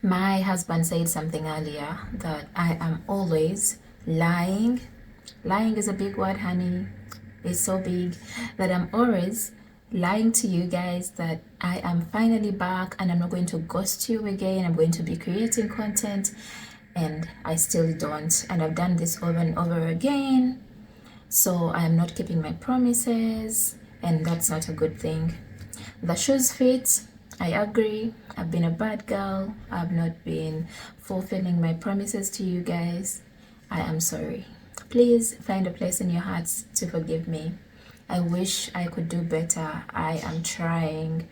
My husband said something earlier that I am always lying. Lying is a big word, honey. It's so big that I'm always lying to you guys that I am finally back and I'm not going to ghost you again. I'm going to be creating content, and I still don't. And I've done this over and over again. So I am not keeping my promises, and that's not a good thing. The shoes fit. I agree. I've been a bad girl. I've not been fulfilling my promises to you guys. I am sorry. Please find a place in your hearts to forgive me. I wish I could do better. I am trying.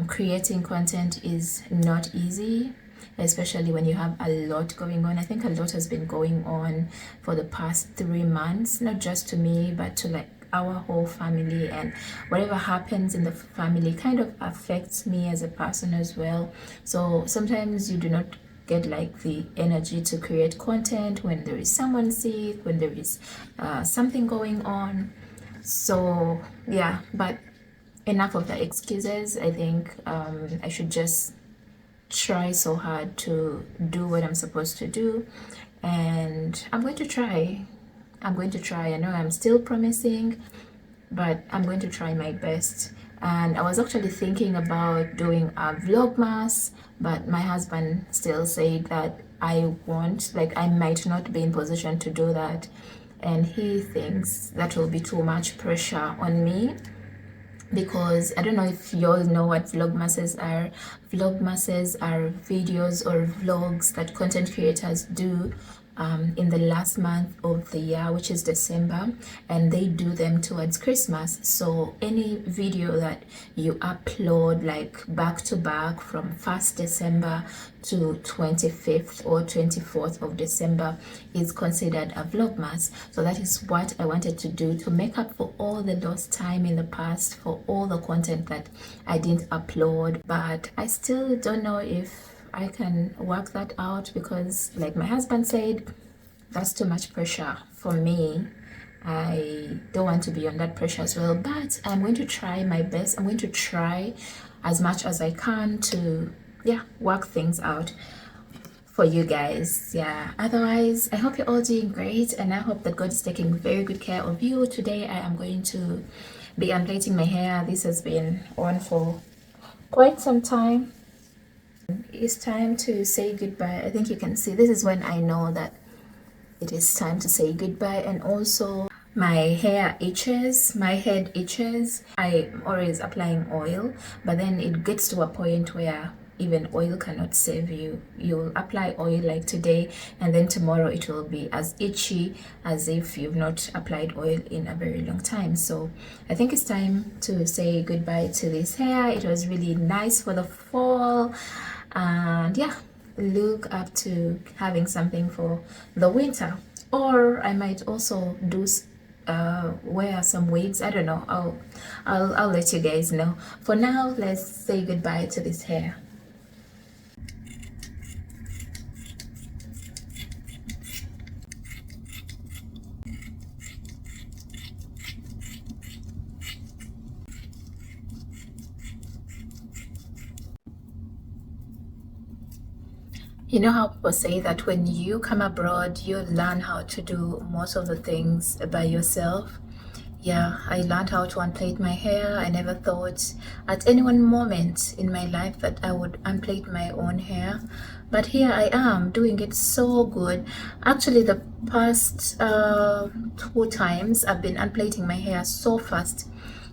Creating content is not easy, especially when you have a lot going on. I think a lot has been going on for the past 3 months, not just to me, but to like our whole family, and whatever happens in the family kind of affects me as a person as well. So sometimes you do not get like the energy to create content when there is someone sick, when there is something going on. So yeah, but enough of the excuses. I think I should just try so hard to do what I'm supposed to do, and I'm going to try. I know I'm still promising, but I'm going to try my best. And I was actually thinking about doing a Vlogmas, but my husband still said that I won't, like I might not be in position to do that, and he thinks that will be too much pressure on me, because I don't know if you all know what vlogmases are. Vlogmases are videos or vlogs that content creators do in the last month of the year, which is December, and they do them towards Christmas. So any video that you upload like back to back from 1st December to 25th or 24th of December is considered a vlogmas. So that is what I wanted to do to make up for all the lost time in the past, for all the content that I didn't upload. But I still don't know if I can work that out, because like my husband said, that's too much pressure for me. I don't want to be on that pressure as well, but I'm going to try my best. I'm going to try as much as I can to work things out for you guys. Otherwise, I hope you're all doing great, and I hope that God is taking very good care of you. Today I am going to be unplaiting my hair. This has been on for quite some time. It's time to say goodbye. I think you can see this is when I know that it is time to say goodbye. And also my hair itches, my head itches. I'm always applying oil, but then it gets to a point where even oil cannot save you. You'll apply oil like today, and then tomorrow it will be as itchy as if you've not applied oil in a very long time. So I think it's time to say goodbye to this hair. It was really nice for the fall, and look up to having something for the winter. Or I might also do wear some wigs. I don't know. I'll let you guys know. For now, let's say goodbye to this hair. You know how people say that when you come abroad, you learn how to do most of the things by yourself? Yeah, I learned how to unplait my hair. I never thought at any one moment in my life that I would unplait my own hair. But here I am doing it so good. Actually, the past 2 times I've been unplaiting my hair so fast.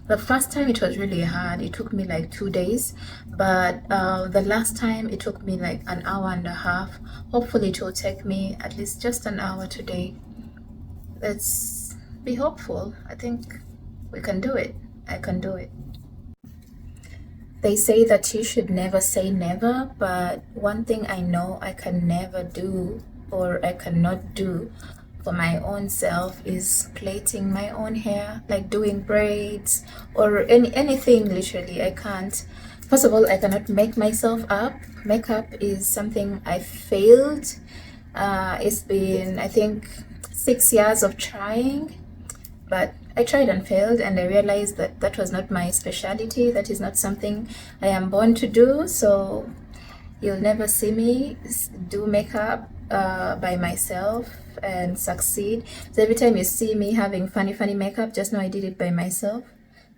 The first time it was really hard. It took me like 2 days, but the last time it took me like an hour and a half. Hopefully it will take me at least just an hour today. Let's be hopeful. I think we can do it. I can do it. They say that you should never say never, but one thing I know I can never do, or I cannot do for my own self, is plaiting my own hair, like doing braids or anything. Literally, I can't. First of all, I cannot make myself up. Makeup is something I failed. It's been, I think, 6 years of trying, but I tried and failed, and I realized that was not my specialty. That is not something I am born to do. So You'll never see me do makeup by myself and succeed. So every time you see me having funny makeup, just know I did it by myself.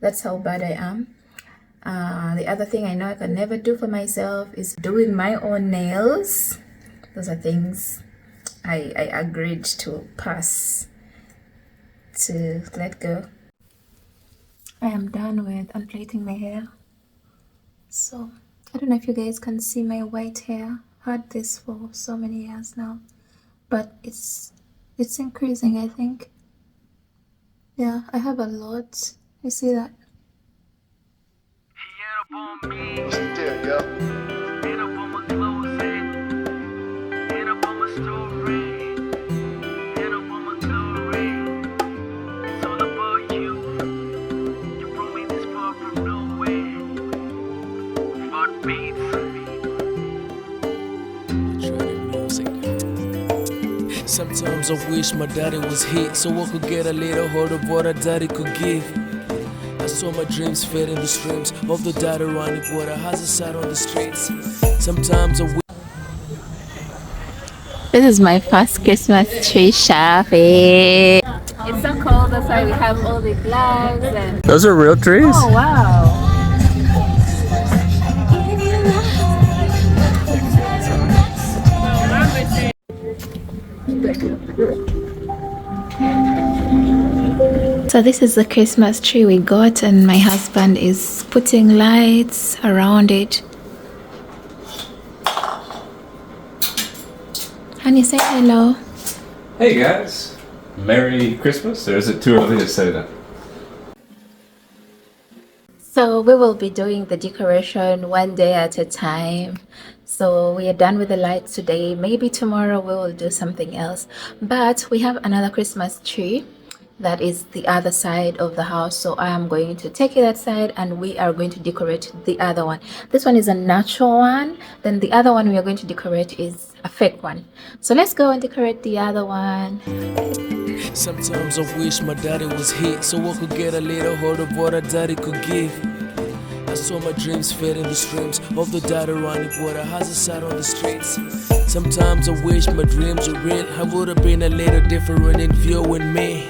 That's how bad I am. The other thing I know I can never do for myself is doing my own nails. Those are things I agreed to pass, to let go. I am done with unplaiting my hair. So I don't know if you guys can see my white hair. Had this for so many years now, but it's increasing, I think. Yeah, I have a lot. You see that? Sometimes I wish my daddy was here so I could get a little hold of what a daddy could give. I saw my dreams fade in the streams of the daddy running water has a sat on the streets. Sometimes I wish. This is my first Christmas tree shopping. It's so cold, that's why we have all the flags and... Those are real trees? Oh wow! So this is the Christmas tree we got, and my husband is putting lights around it. Honey, say hello. Hey guys, Merry Christmas, or is it too early to say that? So we will be doing the decoration one day at a time. So we are done with the lights today. Maybe tomorrow we will do something else. But we have another Christmas tree that is the other side of the house. So I am going to take it that side and we are going to decorate the other one. This one is a natural one. Then the other one we are going to decorate is a fake one. So let's go and decorate the other one. Sometimes I wish my daddy was here so I could get a little hold of what a daddy could give. I saw my dreams fade in the streams of the daddy running water has a sat on the streets. Sometimes I wish my dreams were real. I would have been a little different in viewing me.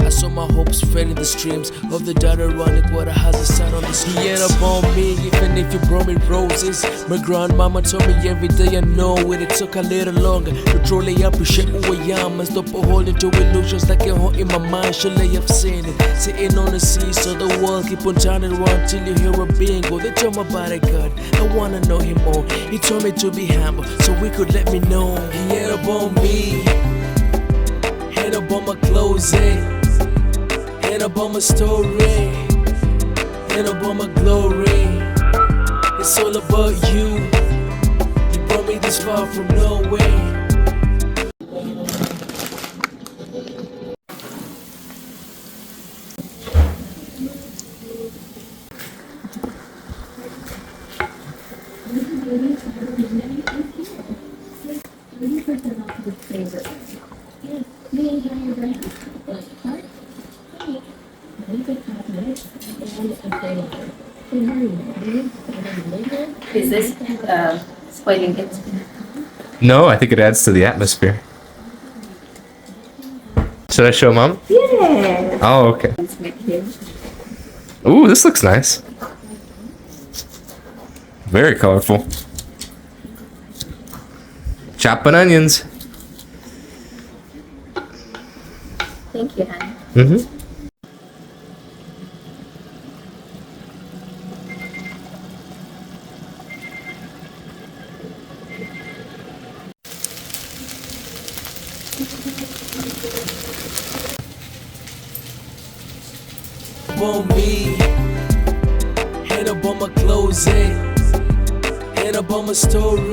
I saw my hopes fade in the streams of the daddy running water has a sat on the streets. He up on me even if you brought me roses. My grandmama told me every day I know it. It took a little longer to truly appreciate who I am and stop holding to illusions like a haunt in my mind. Surely I've seen it sitting on the sea, so the world keep on turning around till you hear a bingo. They told me about a God, I wanna know him more. He told me to be humble so we could let me know. He had up on me, had up on my clothing, had up on my story, had up on my glory. It's all about you. You brought me this far from nowhere. Is this spoiling it? No, I think it adds to the atmosphere. Should I show Mom? Yeah. Oh, okay. Ooh, this looks nice. Very colorful. Chopping onions. Thank you, honey. Mm-hmm. On me, head up on my clothing, head up on my story,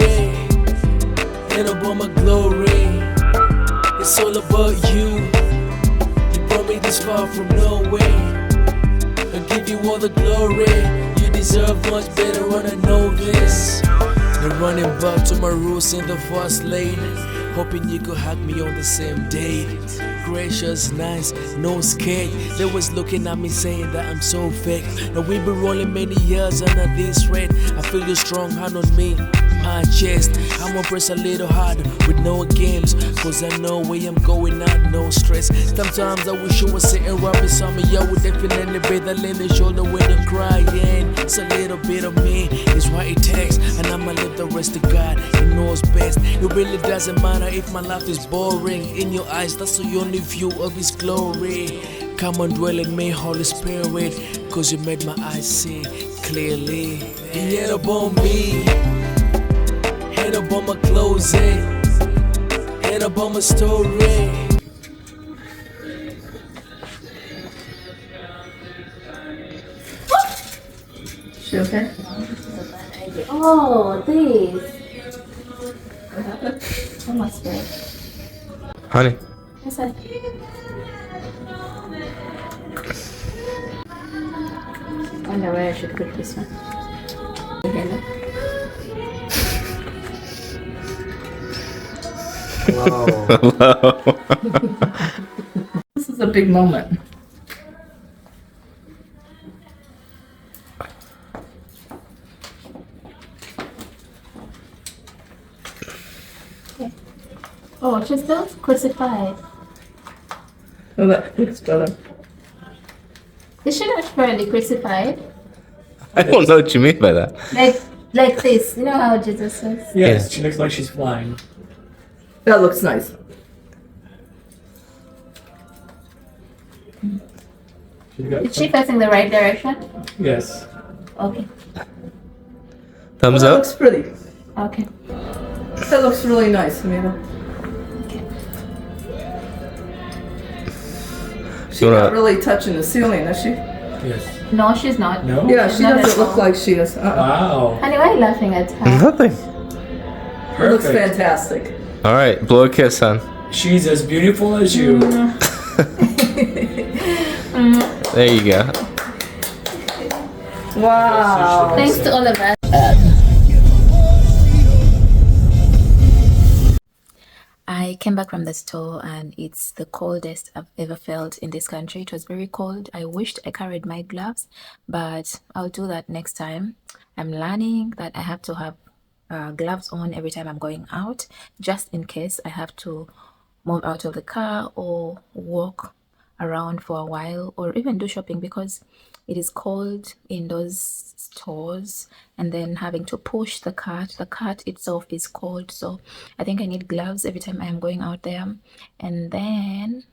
head up on my glory. It's all about you. You brought me this far from nowhere. I give you all the glory. You deserve much better when I know this. They're running back to my roots in the fast lane, hoping you could hack me on the same day. Gracious, nice, no scared. They was looking at me saying that I'm so fake. Now we've been rolling many years under this rate. I feel your strong hand on me. my chest. I'ma press a little harder with no games, cause I know where I'm going, not no stress. Sometimes I wish you were sitting right beside me. I would definitely be the lend a shoulder when I'm crying. It's a little bit of me, it's what it takes, and I'ma leave the rest to God. He knows best. It really doesn't matter if my life is boring. In your eyes, that's the only view of His glory. Come and dwell in me, Holy Spirit, cause you made my eyes see clearly. Head up on me, head up on my closing, head up on my story. She okay? Oh, this. What happened? Oh, my spirit. Honey. Yes, I. I wonder where I should put this one. Okay, look. This is a big moment. Okay. Oh, she's still crucified. Oh, that looks better. Is she not currently crucified? I don't know what you mean by that. Like this. You know how Jesus was? Yes, She looks like she's flying. that looks nice. She's got Is she facing the right direction? yes. Okay. Thumbs That up? looks pretty. Okay. That looks really nice, Amito. Okay. She's not really touching the ceiling, is she? Yes. No, she's not. No? Yeah, she Not at doesn't look all. like she is. Wow. Honey, why are you laughing at her? Nothing. It looks Perfect. fantastic. Alright, blow a kiss, son. She's as beautiful as you. There you go. Wow. Thanks to all of us. I came back from the store and it's the coldest I've ever felt in this country. It was very cold. I wished I carried my gloves, but I'll do that next time. I'm learning that I have to have gloves on every time I'm going out, just in case I have to move out of the car or walk around for a while or even do shopping, because it is cold in those stores, and then having to push the cart itself is cold. So I think I need gloves every time I am going out there. And then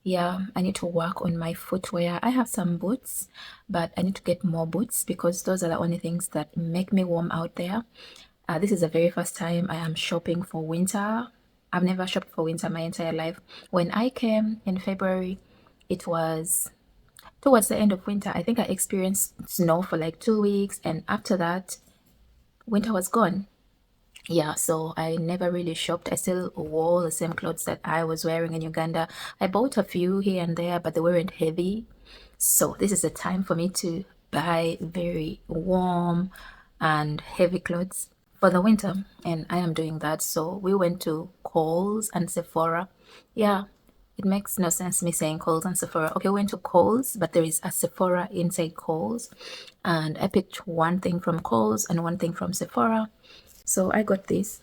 yeah, I need to work on my footwear. I have some boots, but I need to get more boots because those are the only things that make me warm out there. This is the very first time I am shopping for winter. I've never shopped for winter my entire life. When I came in February, it was towards the end of winter. I think I experienced snow for like 2 weeks, and after that, winter was gone. Yeah, so I never really shopped. I still wore the same clothes that I was wearing in Uganda. I bought a few here and there, but they weren't heavy. So this is the time for me to buy very warm and heavy clothes for the winter, and I am doing that. So we went to Kohl's and Sephora. Yeah, it makes no sense me saying Kohl's and Sephora. Okay, we went to Kohl's, but there is a Sephora inside Kohl's, and I picked one thing from Kohl's and one thing from Sephora. So I got this.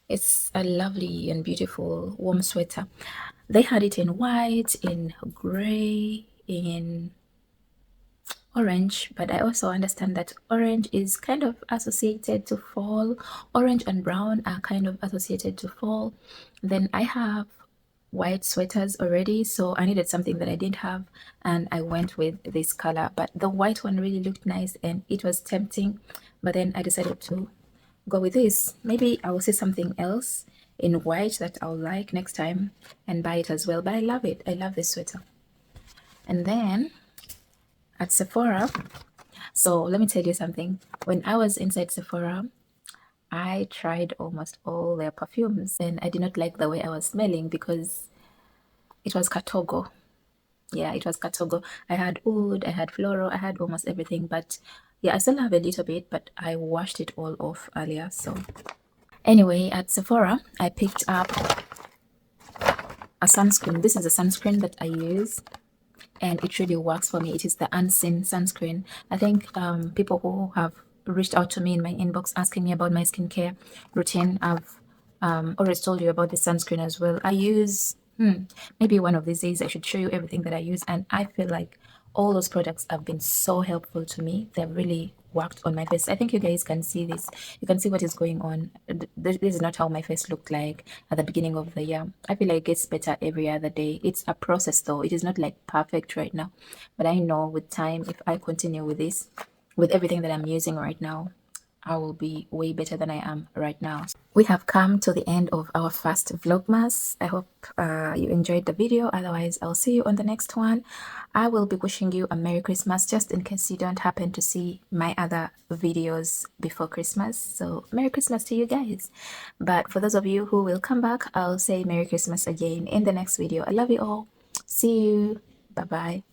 It's a lovely and beautiful warm sweater. They had it in white, in gray, in orange, but I also understand that orange is kind of associated to fall. Orange and brown are kind of associated to fall. Then I have white sweaters already, so I needed something that I didn't have, and I went with this color. But the white one really looked nice and it was tempting, but then I decided to go with this. Maybe I will see something else in white that I'll like next time and buy it as well. But I love it. I love this sweater. And then at Sephora, so let me tell you something. When I was inside Sephora, I tried almost all their perfumes, and I did not like the way I was smelling because it was Katogo. Yeah, it was Katogo. I had oud, I had floral, I had almost everything, but yeah, I still have a little bit, but I washed it all off earlier. So anyway, at Sephora, I picked up a sunscreen. This is a sunscreen that I use, and it really works for me. It is the Unseen sunscreen. I think people who have reached out to me in my inbox asking me about my skincare routine. I've always told you about the sunscreen as well. I use maybe one of these days I should show you everything that I use, and I feel like all those products have been so helpful to me. They've really worked on my face. I think you guys can see this. You can see what is going on. This is not how my face looked like at the beginning of the year. I feel like it gets better every other day. It's a process though. It is not like perfect right now, but I know with time, if I continue with this, with everything that I'm using right now, I will be way better than I am right now. We have come to the end of our first Vlogmas. I hope you enjoyed the video. Otherwise, I'll see you on the next one. I will be wishing you a Merry Christmas just in case you don't happen to see my other videos before Christmas. So Merry Christmas to you guys. But for those of you who will come back, I'll say Merry Christmas again in the next video. I love you all. See you. Bye-bye.